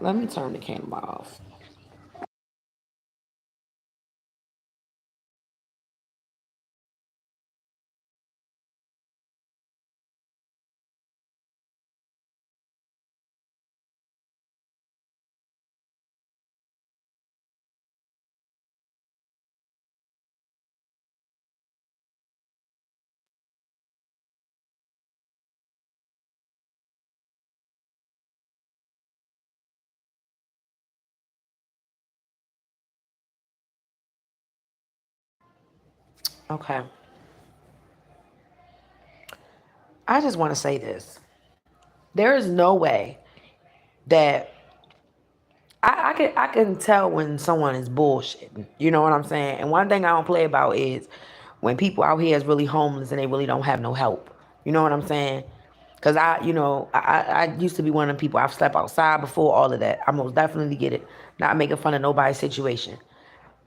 Let me turn the camera off. Okay. I just want to say this. There is no way that I can tell when someone is bullshitting. You know what I'm saying? And one thing I don't play about is when people out here is really homeless and they really don't have no help. You know what I'm saying? Cause I used to be one of them people. I've slept outside before, all of that. I most definitely get it. Not making fun of nobody's situation,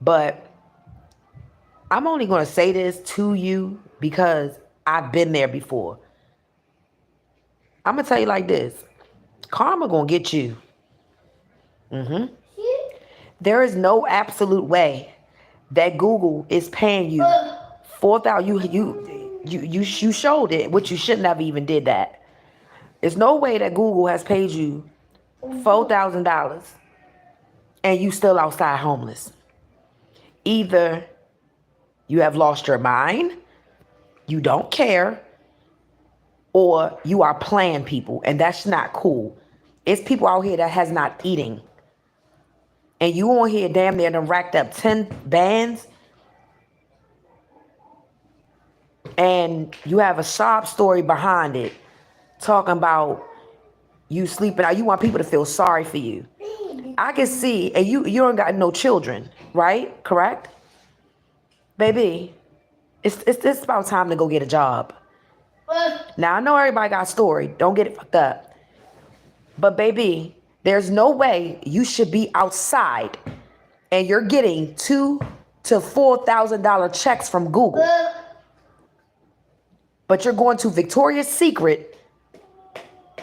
but I'm only gonna say this to you because I've been there before. I'm gonna tell you like this: karma gonna get you. There is no absolute way that Google is paying you 4,000. You showed it, which you shouldn't have even did that. There's no way that Google has paid you $4,000 and you still outside homeless. Either you have lost your mind, you don't care, or you are playing people, and that's not cool. It's people out here that has not eating, and you on here damn near done racked up 10 bands, and you have a sob story behind it, talking about you sleeping out. You want people to feel sorry for you. I can see, and you don't got no children, right? Correct? Baby, it's about time to go get a job. Now, I know everybody got a story. Don't get it fucked up. But baby, there's no way you should be outside and you're getting $2,000 to $4,000 checks from Google. But you're going to Victoria's Secret,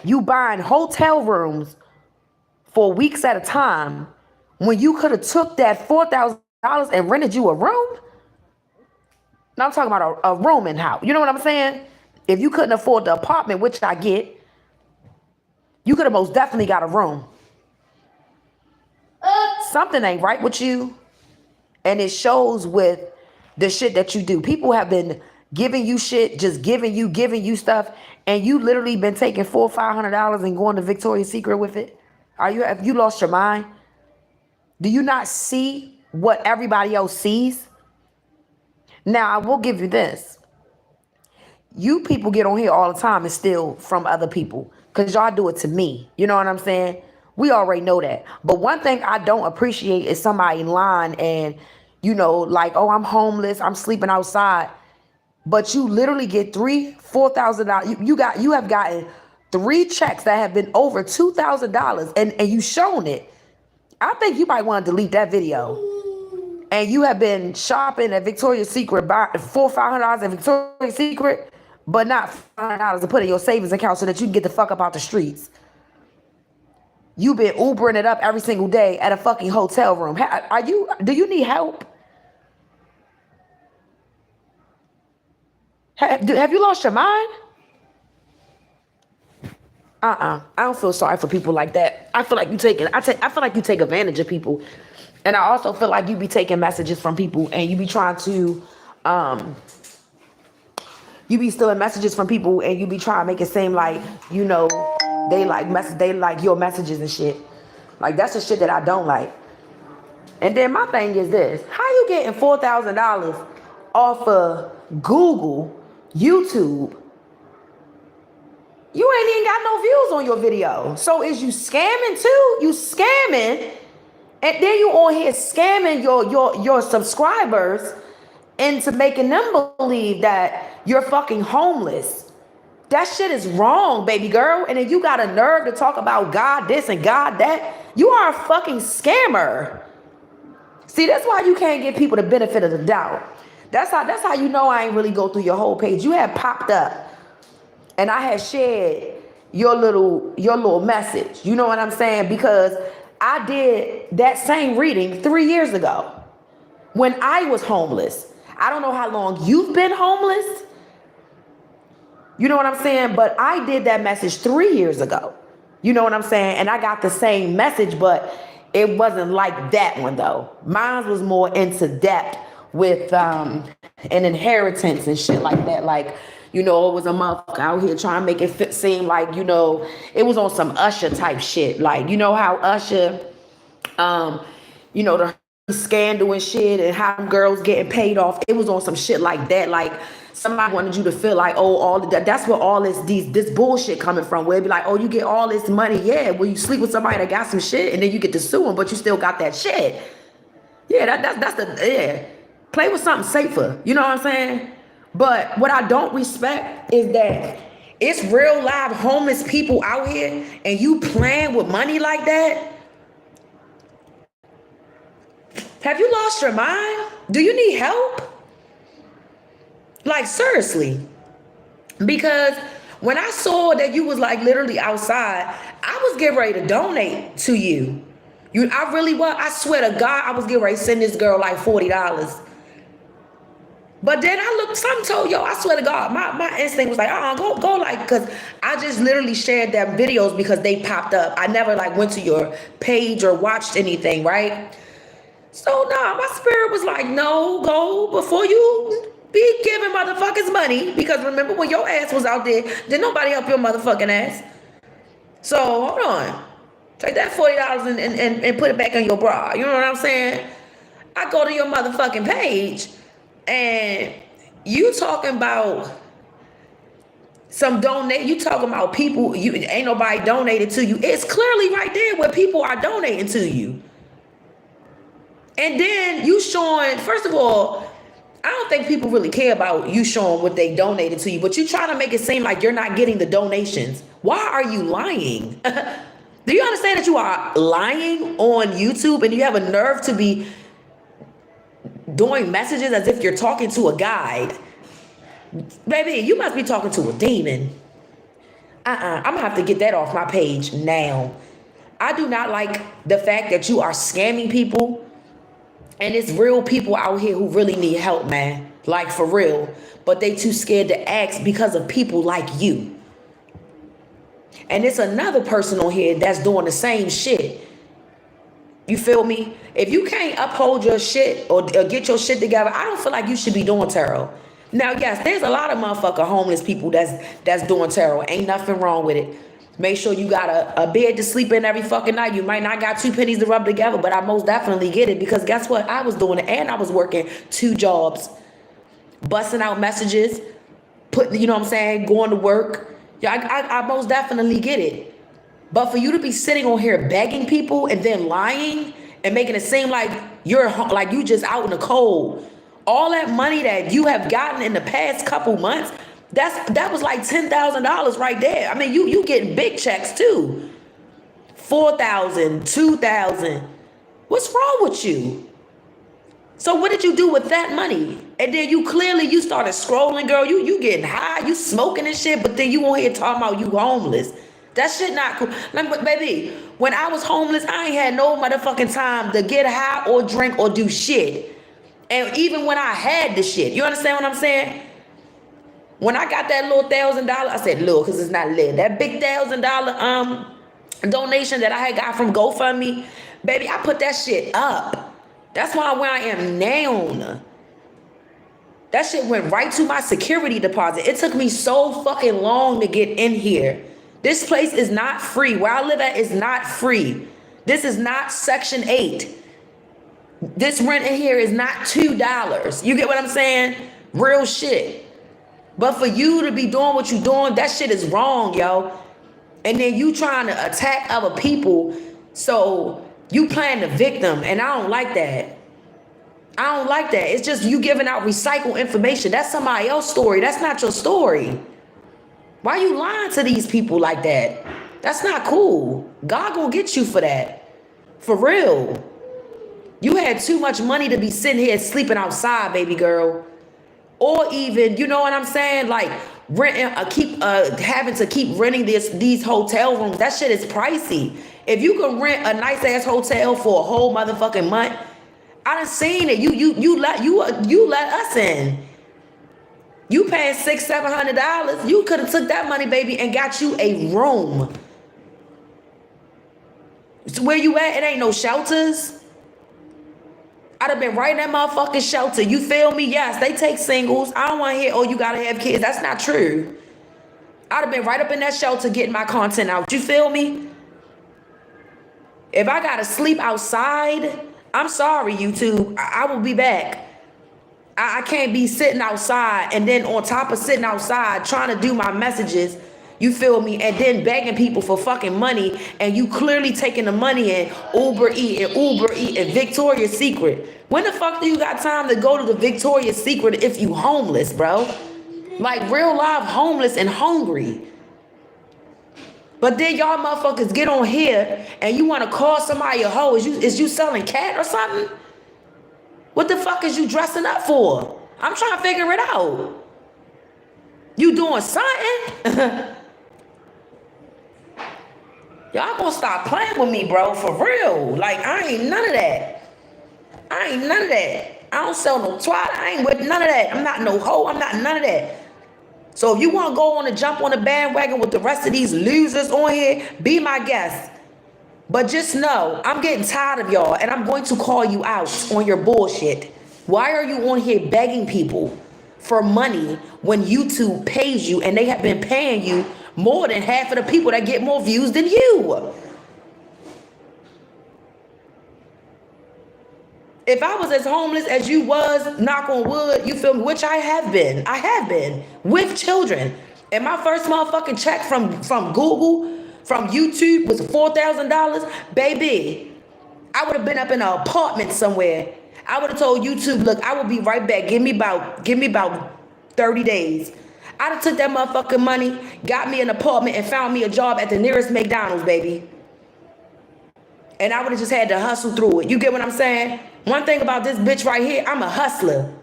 you buying hotel rooms for weeks at a time when you could have took that $4,000 and rented you a room. Now I'm talking about a room in house. You know what I'm saying? If you couldn't afford the apartment, which I get, you could have most definitely got a room. Something ain't right with you. And it shows with the shit that you do. People have been giving you shit, just giving you stuff, and you literally been taking $400 or $500 and going to Victoria's Secret with it. Have you lost your mind? Do you not see what everybody else sees? Now, I will give you this. You people get on here all the time and steal from other people because y'all do it to me. You know what I'm saying? We already know that. But one thing I don't appreciate is somebody lying and, like, oh, I'm homeless, I'm sleeping outside. But you literally get $4,000. You have gotten 3 checks that have been over $2,000 and you shown it. I think you might want to delete that video. And you have been shopping at Victoria's Secret, buying $400 or $500 at Victoria's Secret, but not $500 to put in your savings account so that you can get the fuck up out the streets. You've been Ubering it up every single day at a fucking hotel room. Do you need help? Have you lost your mind? I don't feel sorry for people like that. I feel like you take advantage of people. And I also feel like you be taking messages from people and you be trying to, you be stealing messages from people and you be trying to make it seem like, they like your messages and shit. Like, that's the shit that I don't like. And then my thing is this: how you getting $4,000 off of Google, YouTube? You ain't even got no views on your video. So is you scamming too? You scamming, and then you on here scamming your subscribers into making them believe that you're fucking homeless. That shit is wrong, baby girl. And then you got a nerve to talk about God this and God that. You are a fucking scammer. See, that's why you can't give people the benefit of the doubt. That's how you know I ain't really go through your whole page. You had popped up and I had shared your little message. You know what I'm saying? Because I did that same reading 3 years ago when I was homeless. I don't know how long you've been homeless. You know what I'm saying? But I did that message 3 years ago. You know what I'm saying? And I got the same message, but it wasn't like that one though. Mine was more into depth with an inheritance and shit like that. Like, you know, it was a motherfucker out here trying to make it seem like, you know, it was on some Usher type shit. Like, you know how Usher, you know, the scandal and shit and how girls getting paid off. It was on some shit like that. Like somebody wanted you to feel like, oh, all that. That's where all this bullshit coming from. Where it be like, oh, you get all this money, yeah. Well, you sleep with somebody that got some shit, and then you get to sue them, but you still got that shit. Yeah, that's the yeah. Play with something safer. You know what I'm saying? But what I don't respect is that it's real live homeless people out here, and you playing with money like that. Have you lost your mind? Do you need help? Like seriously. Because when I saw that you was like literally outside, I was getting ready to donate to you. I really was. I swear to God, I was getting ready to send this girl like $40. But then I looked, something told yo, I swear to God, my instinct was like, go like, because I just literally shared them videos because they popped up. I never like went to your page or watched anything, right? So nah, my spirit was like, no, go before you be giving motherfuckers money. Because remember when your ass was out there, did nobody help your motherfucking ass? So hold on. Take that $40 and put it back on your bra. You know what I'm saying? I go to your motherfucking page and you talking about some donate. You talking about people, you ain't nobody donated to you. It's clearly right there where people are donating to you. And then you showing, first of all, I don't think people really care about you showing what they donated to you, but you trying to make it seem like you're not getting the donations. Why are you lying? Do you understand that you are lying on YouTube and you have a nerve to be doing messages as if you're talking to a guide? Baby, you must be talking to a demon. I'm gonna have to get that off my page now. I do not like the fact that you are scamming people. And it's real people out here who really need help, man. Like for real. But they too scared to ask because of people like you. And it's another person on here that's doing the same shit. You feel me? If you can't uphold your shit or get your shit together, I don't feel like you should be doing tarot. Now, yes, there's a lot of motherfucking homeless people that's doing tarot. Ain't nothing wrong with it. Make sure you got a bed to sleep in every fucking night. You might not got two pennies to rub together, but I most definitely get it because guess what? I was doing it and I was working 2 jobs, busting out messages, you know what I'm saying, going to work. Yeah, I most definitely get it. But for you to be sitting on here begging people and then lying and making it seem like you just out in the cold, all that money that you have gotten in the past couple months, that was like $10,000 right there. I mean, you getting big checks too. 4,000, 2,000. What's wrong with you? So what did you do with that money? And then you started scrolling, girl. You getting high, you smoking and shit, but then you on here talking about you homeless. That shit not cool. Like, baby, when I was homeless, I ain't had no motherfucking time to get high or drink or do shit. And even when I had the shit, you understand what I'm saying? When I got that little $1,000, I said little because it's not lit. That big $1,000 donation that I had got from GoFundMe, baby, I put that shit up. That's why where I am now. That shit went right to my security deposit. It took me so fucking long to get in here. This place is not free. Where I live at is not free. This is not Section 8. This rent in here is not $2. You get what I'm saying? Real shit. But for you to be doing what you're doing, that shit is wrong, yo. And then you trying to attack other people, so you playing the victim, and I don't like that. I don't like that. It's just you giving out recycled information. That's somebody else's story. That's not your story. Why you lying to these people like that? That's not cool. God gonna get you for that. For real. You had too much money to be sitting here sleeping outside, baby girl. Or even, you know what I'm saying? Like renting, having to keep renting these hotel rooms. That shit is pricey. If you can rent a nice ass hotel for a whole motherfucking month, I done seen it. You let us in. You paying $600-700. You could have took that money, baby, and got you a room. So where you at? It ain't no shelters. I'd have been right in that motherfucking shelter. You feel me? Yes, they take singles. I don't want to hear, oh, you gotta have kids. That's not true. I'd have been right up in that shelter getting my content out. You feel me? If I gotta sleep outside, I'm sorry, YouTube. I will be back. I can't be sitting outside and then on top of sitting outside trying to do my messages, you feel me, and then begging people for fucking money, and you clearly taking the money in Uber Eats and Victoria's Secret. When the fuck do you got time to go to the Victoria's Secret if you homeless, bro? Like real life homeless and hungry. But then y'all motherfuckers get on here and you want to call somebody a hoe. Is you selling cat or something? What the fuck is you dressing up for? I'm trying to figure it out. You doing something? Y'all gonna stop playing with me, bro, for real. Like, I ain't none of that. I don't sell no twat. I ain't with none of that. I'm not no hoe. I'm not none of that. So if you want to go on and jump on the bandwagon with the rest of these losers on here, be my guest. But just know, I'm getting tired of y'all, and I'm going to call you out on your bullshit. Why are you on here begging people for money when YouTube pays you, and they have been paying you more than half of the people that get more views than you? If I was as homeless as you was, knock on wood, you feel me, which I have been with children. And my first motherfucking check from Google, from YouTube was $4,000. Baby, I would have been up in an apartment somewhere. I would have told YouTube, look, I will be right back. Give me about 30 days. I'd have took that motherfucking money, got me an apartment, and found me a job at the nearest McDonald's, baby. And I would have just had to hustle through it. You get what I'm saying? One thing about this bitch right here, I'm a hustler.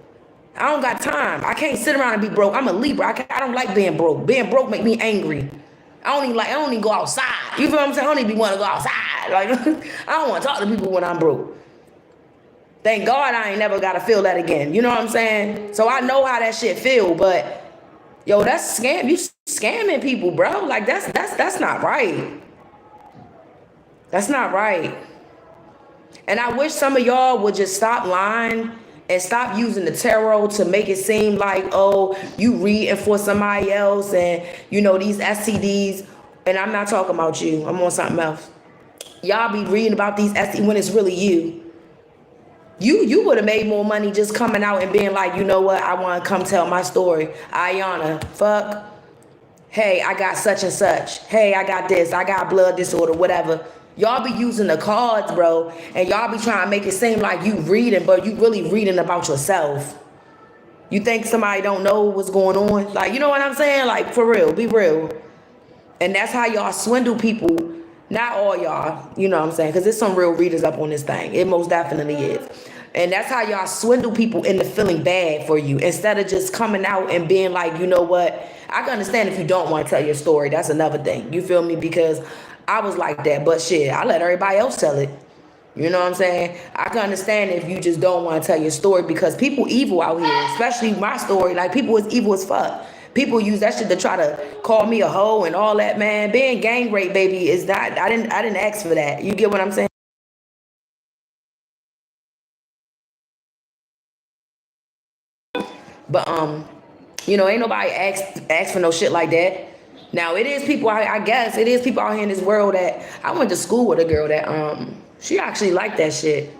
I don't got time. I can't sit around and be broke. I'm a Libra. I don't like being broke. Being broke make me angry. I don't even go outside. You feel what I'm saying? I don't even want to go outside. Like, I don't want to talk to people when I'm broke. Thank God I ain't never got to feel that again. You know what I'm saying? So I know how that shit feel, but yo, that's scam. You scamming people, bro. Like that's not right. That's not right. And I wish some of y'all would just stop lying and stop using the tarot to make it seem like, oh, you reading for somebody else and, you know, these STDs. And I'm not talking about you. I'm on something else. Y'all be reading about these STDs when it's really you. You would have made more money just coming out and being like, you know what, I want to come tell my story. Ayana, fuck. Hey, I got such and such. Hey, I got this. I got blood disorder, whatever. Y'all be using the cards, bro, and y'all be trying to make it seem like you reading, but you really reading about yourself. You think somebody don't know what's going on? Like, you know what I'm saying? Like, for real, be real. And that's how y'all swindle people. Not all y'all, you know what I'm saying? Because there's some real readers up on this thing. It most definitely is. And that's how y'all swindle people into feeling bad for you. Instead of just coming out and being like, you know what? I can understand if you don't want to tell your story. That's another thing. You feel me? Because I was like that, but shit, I let everybody else tell it. You know what I'm saying? I can understand if you just don't want to tell your story because people evil out here, especially my story. Like, people is evil as fuck. People use that shit to try to call me a hoe and all that, man. Being gang rape, baby, is not, I didn't ask for that. You get what I'm saying? But, you know, ain't nobody ask for no shit like that. Now, it is people, I guess, it is people out here in this world that, I went to school with a girl that, she actually liked that shit.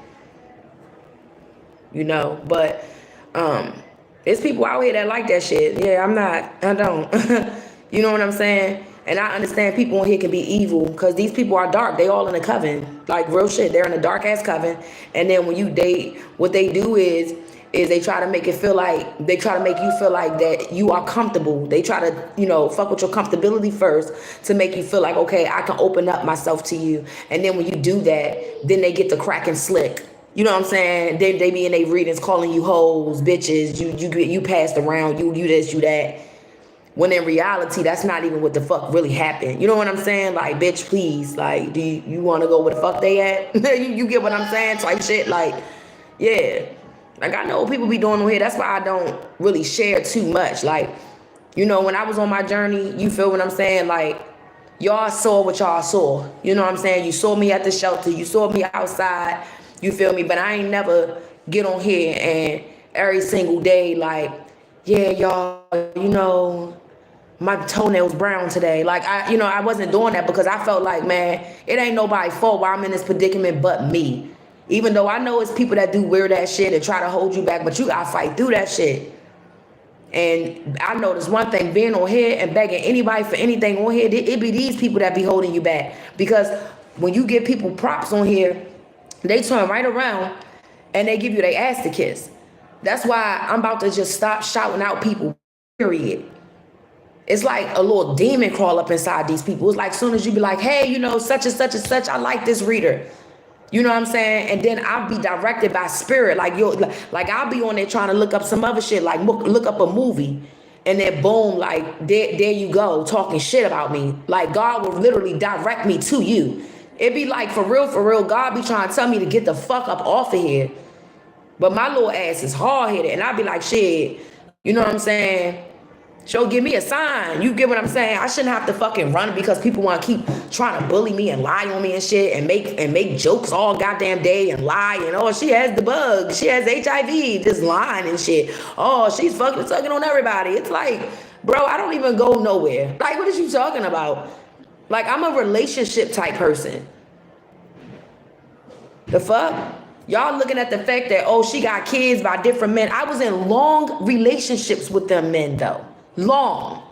You know, but, it's people out here that like that shit. Yeah, I don't. You know what I'm saying? And I understand people on here can be evil because these people are dark. They all in a coven. Like, real shit. They're in a dark ass coven. And then when you date, what they do is they try to make it feel like, they try to make you feel like that you are comfortable. They try to, you know, fuck with your comfortability first to make you feel like, okay, I can open up myself to you. And then when you do that, then they get the crack and slick. You know what I'm saying? They be in their readings calling you hoes, bitches, you passed around, you this, you that. When in reality, that's not even what the fuck really happened. You know what I'm saying? Like, bitch, please. Like, do you want to go where the fuck they at? you get what I'm saying? Type shit. Like, yeah. Like, I know what people be doing on here. That's why I don't really share too much. Like, you know, when I was on my journey, you feel what I'm saying? Like, y'all saw what y'all saw. You know what I'm saying? You saw me at the shelter. You saw me outside. You feel me? But I ain't never get on here and every single day, like, yeah, y'all, you know, my toenails brown today. Like, I wasn't doing that because I felt like, man, it ain't nobody's fault why I'm in this predicament but me. Even though I know it's people that do weird ass shit and try to hold you back, but you gotta fight through that shit. And I noticed one thing, being on here and begging anybody for anything on here, it be these people that be holding you back. Because when you give people props on here, they turn right around and they give you their ass to kiss. That's why I'm about to just stop shouting out people, period. It's like a little demon crawl up inside these people. It's like as soon as you be like, hey, you know, such and such and such, I like this reader. You know what I'm saying? And then I'll be directed by spirit. Like I'll be on there trying to look up some other shit, like look up a movie. And then boom, like there you go, talking shit about me. Like God will literally direct me to you. It be like for real, God be trying to tell me to get the fuck up off of here. But my little ass is hard-headed. And I be like, shit, you know what I'm saying? She'll give me a sign. You get what I'm saying? I shouldn't have to fucking run because people want to keep trying to bully me and lie on me and shit and make jokes all goddamn day and lie and oh, she has the bug, she has HIV, just lying and shit. Oh, she's fucking sucking on everybody. It's like, bro, I don't even go nowhere. Like, what is you talking about? Like, I'm a relationship type person. The fuck? Y'all looking at the fact that, oh, she got kids by different men. I was in long relationships with them men though. Long.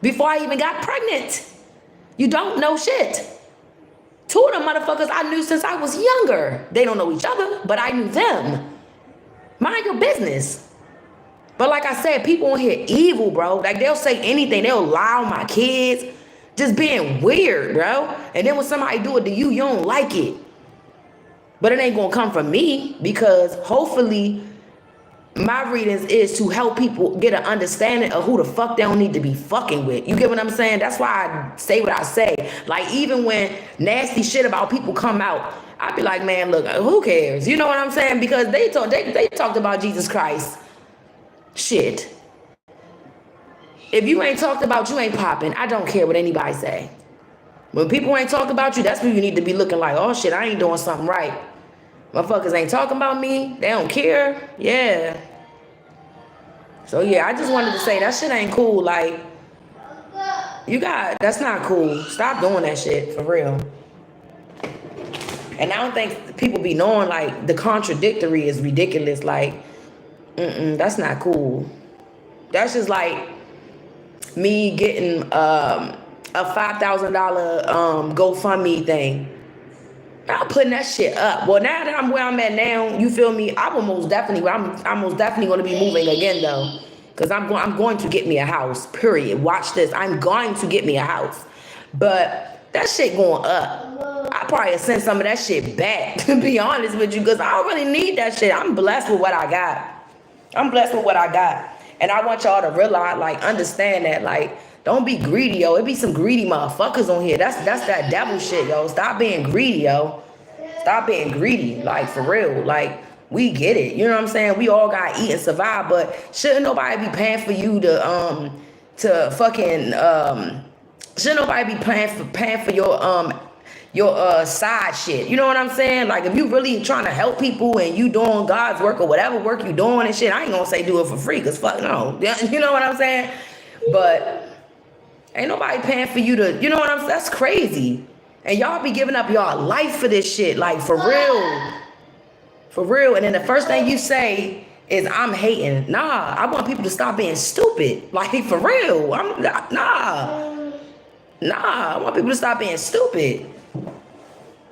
Before I even got pregnant. You don't know shit. Two of them motherfuckers I knew since I was younger. They don't know each other, but I knew them. Mind your business. But like I said, people on here evil, bro. Like they'll say anything. They'll lie on my kids. Just being weird, bro. And then when somebody do it to you, you don't like it. But it ain't gonna come from me because hopefully my readings is to help people get an understanding of who the fuck they don't need to be fucking with. You get what I'm saying? That's why I say what I say. Like even when nasty shit about people come out, I be like, man, look, who cares? You know what I'm saying? Because they talked about Jesus Christ. Shit. If you ain't talked about, you ain't popping. I don't care what anybody say. When people ain't talking about you, that's when you need to be looking like, oh shit, I ain't doing something right. Motherfuckers ain't talking about me. They don't care. Yeah. So yeah, I just wanted to say that shit ain't cool. Like, that's not cool. Stop doing that shit, for real. And I don't think people be knowing, like, the contradictory is ridiculous. Like, that's not cool. That's just like me getting a $5,000 GoFundMe thing. I'm putting that shit up. Well, now that I'm where I'm at now, you feel me? I'm most definitely going to be moving again though, because I'm going to get me a house. Period. Watch this. I'm going to get me a house, but that shit going up. I probably send some of that shit back to be honest with you, because I don't really need that shit. I'm blessed with what I got. And I want y'all to realize, like, understand that, like, don't be greedy, yo. It be some greedy motherfuckers on here. That's that devil shit, yo. Stop being greedy, yo. Stop being greedy, like, for real. Like, we get it. You know what I'm saying? We all gotta eat and survive, but shouldn't nobody be paying for you to shouldn't nobody be paying for your side shit. You know what I'm saying? Like, if you really trying to help people and you doing God's work or whatever work you doing and shit, I ain't gonna say do it for free, because fuck no. You know what I'm saying? But ain't nobody paying for you to, you know what I'm saying? That's crazy. And y'all be giving up y'all life for this shit, like, for real. For real. And then the first thing you say is, I'm hating. Nah, I want people to stop being stupid. Like, for real. Nah, I want people to stop being stupid.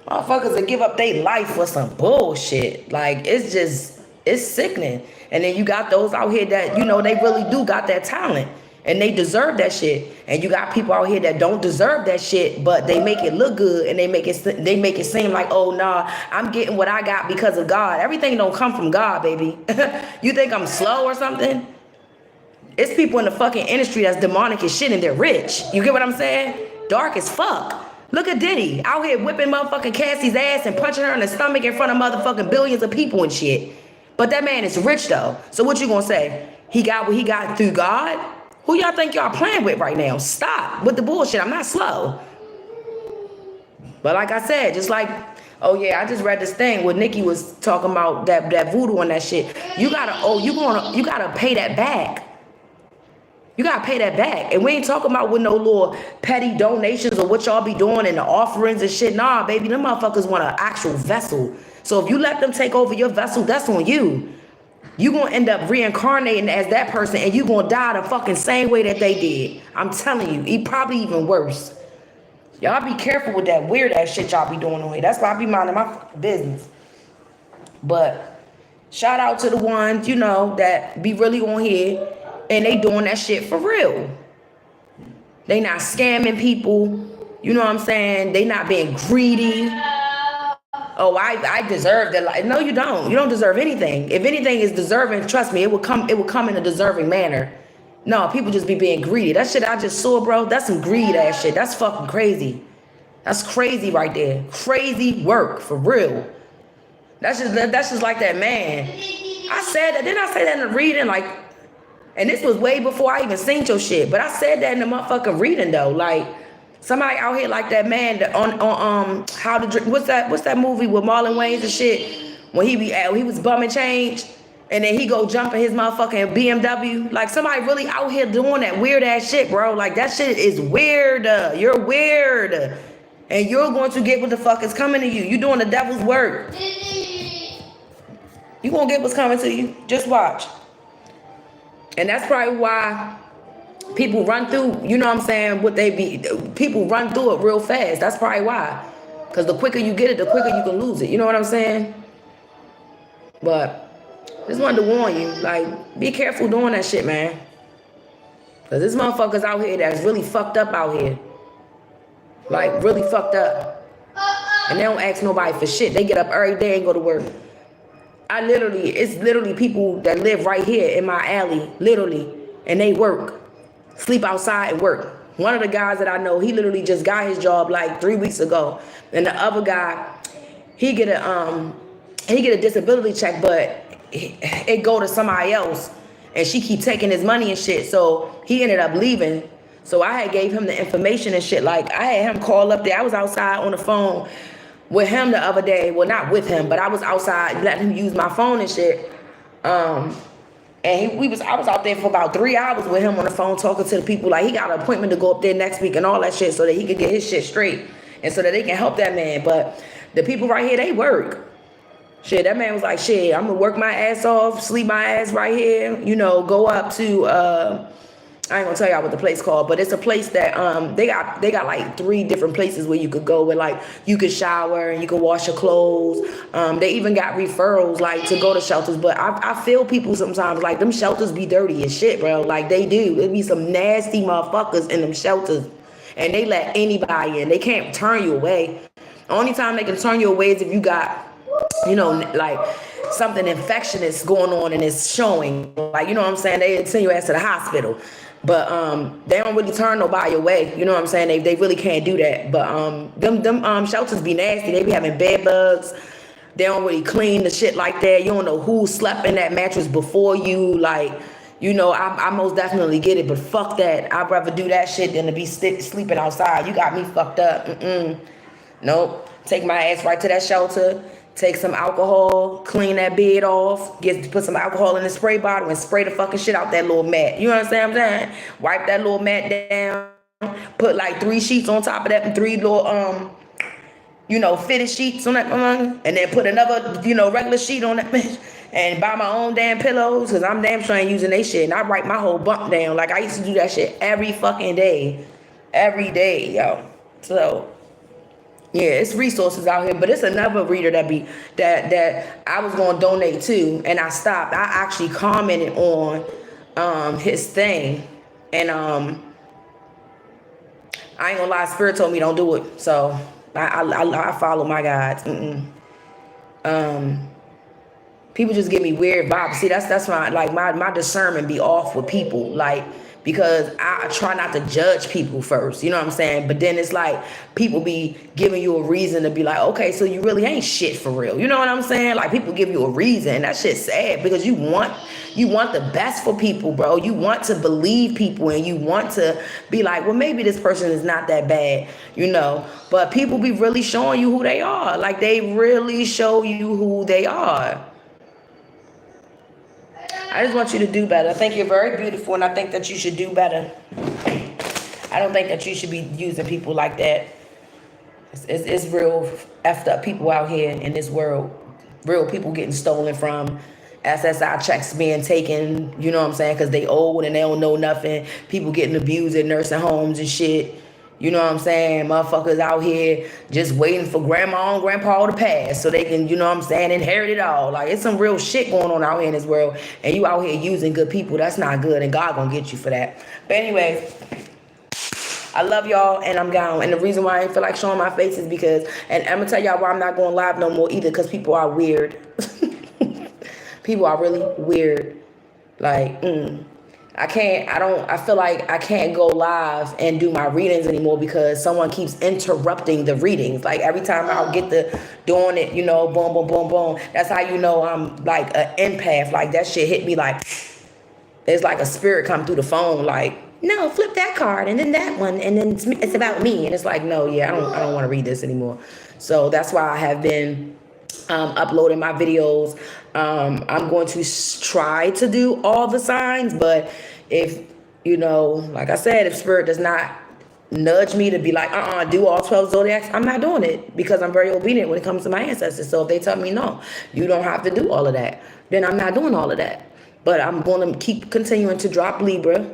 Motherfuckers that give up their life for some bullshit. Like, it's sickening. And then you got those out here that, you know, they really do got that talent. And they deserve that shit. And you got people out here that don't deserve that shit, but they make it look good and they make it seem like, oh nah, I'm getting what I got because of God. Everything don't come from God, baby. You think I'm slow or something? It's people in the fucking industry that's demonic as shit and they're rich. You get what I'm saying? Dark as fuck. Look at Diddy out here whipping motherfucking Cassie's ass and punching her in the stomach in front of motherfucking billions of people and shit. But that man is rich though. So what you gonna say? He got what he got through God? Who y'all think y'all playing with right now? Stop with the bullshit. I'm not slow. But like I said, just like, oh yeah, I just read this thing where Nikki was talking about that voodoo and that shit. You gotta pay that back. You gotta pay that back. And we ain't talking about with no little petty donations or what y'all be doing and the offerings and shit. Nah, baby, them motherfuckers want an actual vessel. So if you let them take over your vessel, that's on you. You gonna end up reincarnating as that person and you gonna die the fucking same way that they did. I'm telling you, it probably even worse. Y'all be careful with that weird ass shit y'all be doing on here. That's why I be minding my business. But shout out to the ones, you know, that be really on here and they doing that shit for real. They not scamming people. You know what I'm saying? They not being greedy. Oh, I deserve that. Like, no, you don't. You don't deserve anything. If anything is deserving, trust me, it will come in a deserving manner. No, people just be being greedy. That shit I just saw, bro, that's some greed ass shit. That's fucking crazy. That's crazy right there. Crazy work, for real. That's just like that man. I said that, didn't I say that in the reading? Like, and this was way before I even seen your shit. But I said that in the motherfucking reading though. Like, somebody out here like that man that on How to Drink. What's that movie with Marlon Wayans and shit? When he was bumming change. And then he go jump in his motherfucking BMW. Like, somebody really out here doing that weird ass shit, bro. Like, that shit is weird. You're weird. And you're going to get what the fuck is coming to you. You doing the devil's work. You gonna get what's coming to you. Just watch. And that's probably why people run through, you know what I'm saying, people run through it real fast. That's probably why. Because the quicker you get it, the quicker you can lose it. You know what I'm saying? But just wanted to warn you, like, be careful doing that shit, man. Cause there's motherfuckers out here that's really fucked up out here. Like, really fucked up. And they don't ask nobody for shit. They get up every day and go to work. It's literally people that live right here in my alley, literally. And they work. Sleep outside and work. One of the guys that I know, he literally just got his job like 3 weeks ago. And the other guy, he get a disability check, but it go to somebody else and she keep taking his money and shit. So he ended up leaving. So I had gave him the information and shit. Like, I had him call up there. I was outside on the phone with him the other day. Well, not with him, but I was outside letting him use my phone and shit. And I was out there for about 3 hours with him on the phone talking to the people. Like, he got an appointment to go up there next week and all that shit so that he could get his shit straight and so that they can help that man. But the people right here, they work. Shit, that man was like, shit, I'm gonna work my ass off, sleep my ass right here, you know, go up to, I ain't gonna tell y'all what the place called, but it's a place that, they got like 3 different places where you could go where like you could shower and you could wash your clothes. They even got referrals like to go to shelters, but I feel people sometimes like them shelters be dirty as shit, bro. Like they do. It be some nasty motherfuckers in them shelters and they let anybody in. They can't turn you away. Only time they can turn you away is if you got, you know, like something infectious going on and it's showing, like, you know what I'm saying, they send your ass to the hospital, but they don't really turn nobody away, you know what I'm saying, they really can't do that. But them shelters be nasty. They be having bed bugs. They don't really clean the shit like that. You don't know who slept in that mattress before you. Like, you know, I most definitely get it, but fuck that. I'd rather do that shit than to be sleeping outside. You got me fucked up. Nope. Take my ass right to that shelter. Take some alcohol, clean that bed off, put some alcohol in the spray bottle and spray the fucking shit out that little mat. You understand what I'm saying? Wipe that little mat down, put like 3 sheets on top of that and 3 little, you know, fitted sheets on that, and then put another, you know, regular sheet on that bitch and buy my own damn pillows because I'm damn sure ain't using they shit. And I write my whole bunk down. Like, I used to do that shit every fucking day. Every day, yo. So yeah, it's resources out here, but it's another reader that I was gonna donate to, and I stopped. I actually commented on his thing, and I ain't gonna lie, Spirit told me don't do it, so I follow my guides. People People just give me weird vibes. See, that's my discernment be off with people, like, because I try not to judge people first, you know what I'm saying? But then it's like people be giving you a reason to be like, okay, so you really ain't shit for real, you know what I'm saying? Like, people give you a reason, and that shit's sad, because you want the best for people, bro. You want to believe people, and you want to be like, well, maybe this person is not that bad, you know? But people be really showing you who they are. Like, they really show you who they are. I just want you to do better. I think you're very beautiful, and I think that you should do better. I don't think that you should be using people like that. It's real effed up people out here in this world. Real people getting stolen from. SSI checks being taken, you know what I'm saying? Because they old and they don't know nothing. People getting abused in nursing homes and shit. You know what I'm saying? Motherfuckers out here just waiting for grandma and grandpa to pass so they can, you know what I'm saying, inherit it all. Like, it's some real shit going on out here in this world, and you out here using good people. That's not good, and God gonna get you for that. But anyways, I love y'all, and I'm gone. And the reason why I ain't feel like showing my face is because, and I'm gonna tell y'all why I'm not going live no more either, because people are weird. People are really weird. Like, I feel like I can't go live and do my readings anymore because someone keeps interrupting the readings. Like, every time I'll get to doing it, you know, boom, boom, boom, boom. That's how you know I'm like an empath. Like, that shit hit me like, there's like a spirit come through the phone like, no, flip that card and then that one and then it's about me. And it's like, no, yeah, I don't want to read this anymore. So that's why I have been uploading my videos. I'm going to try to do all the signs, but if, you know, like I said, if spirit does not nudge me to be like, do all 12 zodiacs, I'm not doing it, because I'm very obedient when it comes to my ancestors. So if they tell me, no, you don't have to do all of that, then I'm not doing all of that. But I'm going to keep continuing to drop Libra.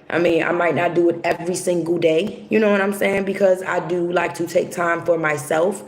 I mean, I might not do it every single day, you know what I'm saying? Because I do like to take time for myself,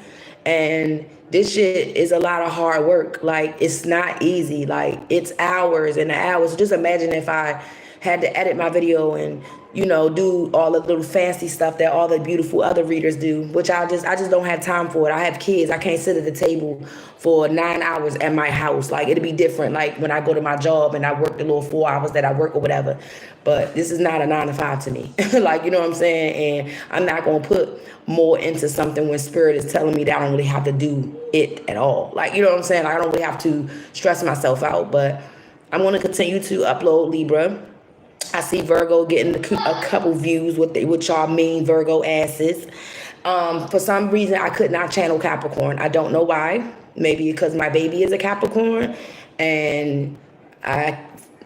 and this shit is a lot of hard work. Like, it's not easy. Like, it's hours and hours. Just imagine if I had to edit my video and, you know, do all the little fancy stuff that all the beautiful other readers do, which I just don't have time for it. I have kids. I can't sit at the table for 9 hours at my house. Like, it'll be different, like, when I go to my job and I work the little 4 hours that I work or whatever. But this is not a 9 to 5 to me. Like, you know what I'm saying? And I'm not going to put more into something when spirit is telling me that I don't really have to do it at all. Like, you know what I'm saying? Like, I don't really have to stress myself out. But I'm going to continue to upload Libra. I see Virgo getting a couple views with y'all mean Virgo asses. For some reason, I could not channel Capricorn. I don't know why. Maybe because my baby is a Capricorn, and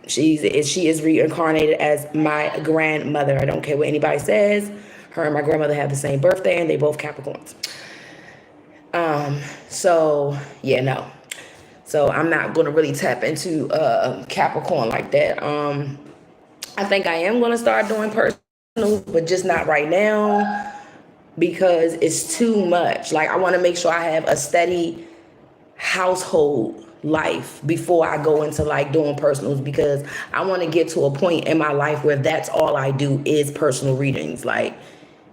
she is reincarnated as my grandmother. I don't care what anybody says. Her and my grandmother have the same birthday, and they both Capricorns. So yeah, no. So I'm not going to really tap into Capricorn like that. I think I am going to start doing personal, but just not right now, because it's too much. Like, I want to make sure I have a steady household life before I go into like doing personals, because I want to get to a point in my life where that's all I do is personal readings. Like,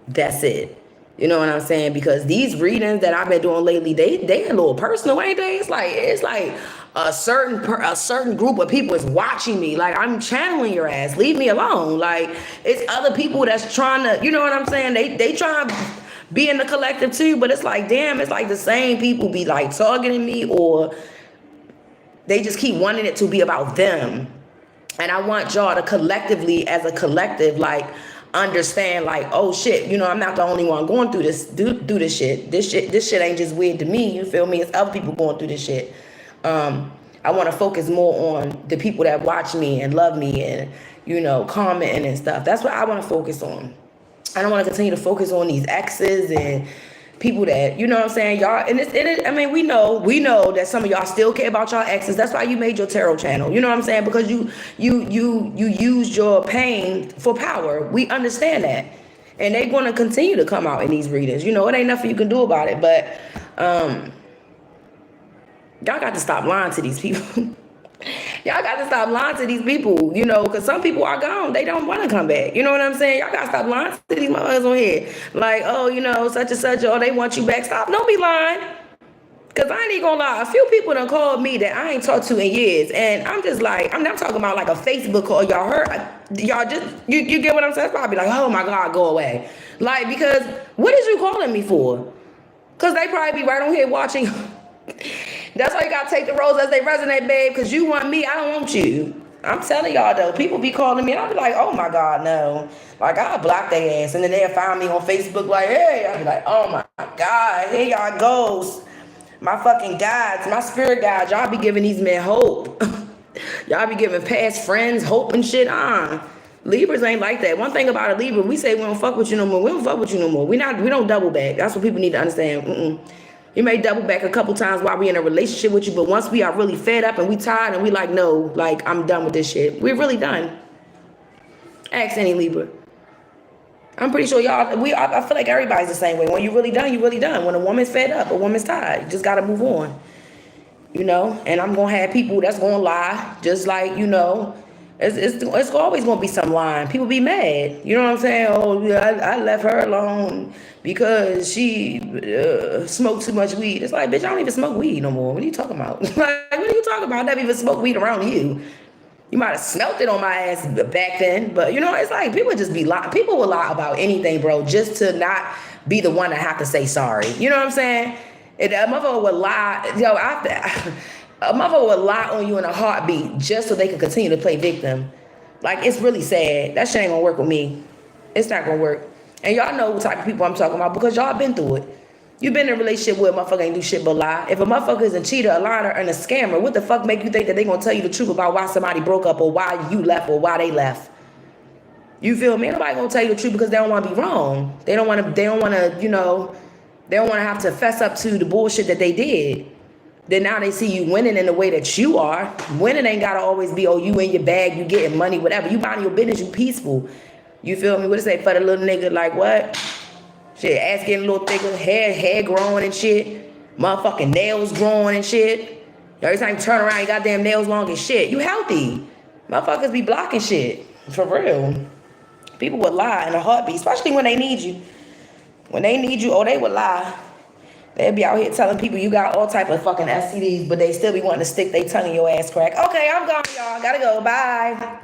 that's it. You know what I'm saying? Because these readings that I've been doing lately, they a little personal, ain't they? It's like a certain group of people is watching me. Like, I'm channeling your ass. Leave me alone. Like, it's other people that's trying to, you know what I'm saying? They trying to be in the collective too, but it's like, damn, it's like the same people be like targeting me, or they just keep wanting it to be about them. And I want y'all to collectively, as a collective, like, understand, like, oh shit, you know, I'm not the only one going through this, do this shit. This shit ain't just weird to me, you feel me? It's other people going through this shit. I want to focus more on the people that watch me and love me and, you know, commenting and stuff. That's what I want to focus on. I don't want to continue to focus on these exes and people that, you know what I'm saying, y'all. And I mean, we know that some of y'all still care about y'all exes. That's why you made your tarot channel. You know what I'm saying? Because you used your pain for power. We understand that, and they're going to continue to come out in these readings. You know, it ain't nothing you can do about it. But y'all got to stop lying to these people. Y'all got to stop lying to these people, you know, because some people are gone. They don't want to come back. You know what I'm saying? Y'all got to stop lying to these motherfuckers on here. Like, oh, you know, such and such, or they want you back. Stop. Don't be lying. Cause I ain't even gonna lie, a few people done called me that I ain't talked to in years, and I'm just like, I'm not talking about like a Facebook call. Y'all heard? Y'all just you get what I'm saying? It's probably like, oh my God, go away. Like, because what is you calling me for? Cause they probably be right on here watching. That's why you gotta take the roles as they resonate, babe. Cause you want me, I don't want you. I'm telling y'all though, people be calling me and I'll be like, oh my God, no. Like, I'll block their ass and then they'll find me on Facebook like, hey, I'll be like, oh my God, here y'all goes. My fucking guides, my spirit guides, y'all be giving these men hope. Y'all be giving past friends hope and shit. Libras ain't like that. One thing about a Libra, we say we don't fuck with you no more. We don't fuck with you no more. We don't double back. That's what people need to understand. You may double back a couple times while we in a relationship with you, but once we are really fed up and we tired and we like, no, like, I'm done with this shit. We're really done. Ask any Libra. I'm pretty sure y'all, I feel like everybody's the same way. When you're really done, you're really done. When a woman's fed up, a woman's tired. You just gotta move on. You know? And I'm gonna have people that's gonna lie, just like, you know, it's always gonna be some lying. People be mad. You know what I'm saying? Oh, yeah, I left her alone because she smoked too much weed. It's like, bitch, I don't even smoke weed no more. What are you talking about? Like, what are you talking about? I never even smoked weed around you. You might have smelt it on my ass back then, but you know, it's like people just be lying. People will lie about anything, bro, just to not be the one to have to say sorry. You know what I'm saying? And a motherfucker would lie, a motherfucker would lie on you in a heartbeat just so they can continue to play victim. Like, it's really sad. That shit ain't gonna work with me. It's not gonna work. And y'all know what type of people I'm talking about because y'all been through it. You've been in a relationship where a motherfucker ain't do shit but lie. If a motherfucker is a cheater, a liar, and a scammer, what the fuck make you think that they gonna tell you the truth about why somebody broke up or why you left or why they left? You feel me? Nobody gonna tell you the truth because they don't wanna be wrong. They don't wanna, you know, they don't wanna have to fess up to the bullshit that they did. Then now they see you winning in the way that you are. Winning ain't gotta always be, oh, you in your bag, you getting money, whatever. You minding your business, you peaceful. You feel me? What it say for the little nigga, like what? Shit, ass getting a little thicker, hair growing and shit. Motherfucking nails growing and shit. Every time you turn around, your goddamn nails long as shit. You healthy. Motherfuckers be blocking shit. For real. People would lie in a heartbeat, especially when they need you. When they need you, oh, they would lie. They'd be out here telling people you got all type of fucking STDs, but they still be wanting to stick their tongue in your ass crack. Okay, I'm gone, y'all. Gotta go. Bye.